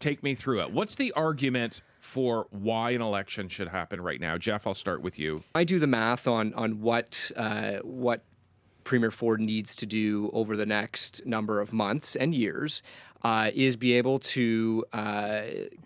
Take me through it. What's the argument for why an election should happen right now? Jeff, I'll start with you. I do the math on what Premier Ford needs to do over the next number of months and years is be able to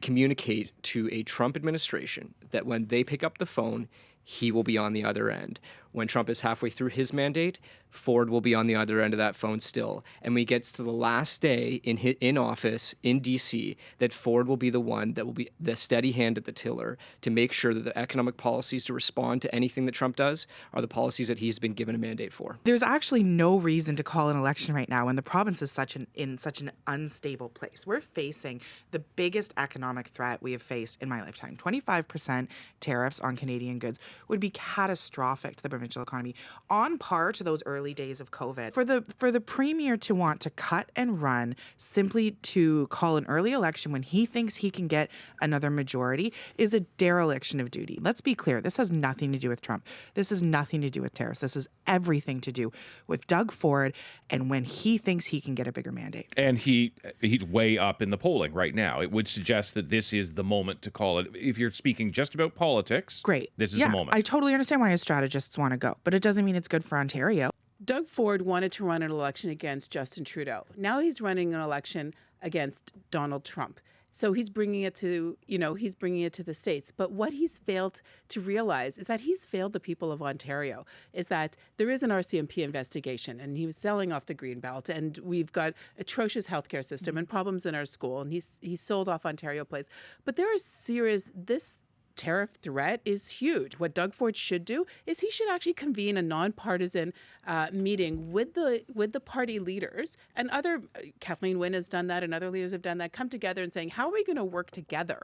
communicate to a Trump administration that when they pick up the phone, he will be on the other end. When Trump is halfway through his mandate, Ford will be on the other end of that phone still. And when he gets to the last day in office in D.C., that Ford will be the one that will be the steady hand at the tiller to make sure that the economic policies to respond to anything that Trump does are the policies that he's been given a mandate for. There's actually no reason to call an election right now when the province is in such an unstable place. We're facing the biggest economic threat we have faced in my lifetime. 25% tariffs on Canadian goods would be catastrophic to the provincial economy, on par to those early days of COVID. For the premier to want to cut and run simply to call an early election when he thinks he can get another majority is a dereliction of duty. Let's be clear. This has nothing to do with Trump. This has nothing to do with tariffs. This has everything to do with Doug Ford and when he thinks he can get a bigger mandate. And he's way up in the polling right now. It would suggest that this is the moment to call it. If you're speaking just about politics, great. This is the moment. I totally understand why his strategists want to go, but it doesn't mean it's good for Ontario. Doug Ford wanted to run an election against Justin Trudeau. Now he's running an election against Donald Trump. So he's bringing it to the states. But what he's failed to realize is that he's failed the people of Ontario, is that there is an RCMP investigation and he was selling off the Greenbelt and we've got atrocious healthcare system and problems in our school and he's sold off Ontario Place. But there is this tariff threat is huge. What Doug Ford should do is he should actually convene a nonpartisan meeting with the party leaders and Kathleen Wynne has done that and other leaders have done that, come together and saying, how are we going to work together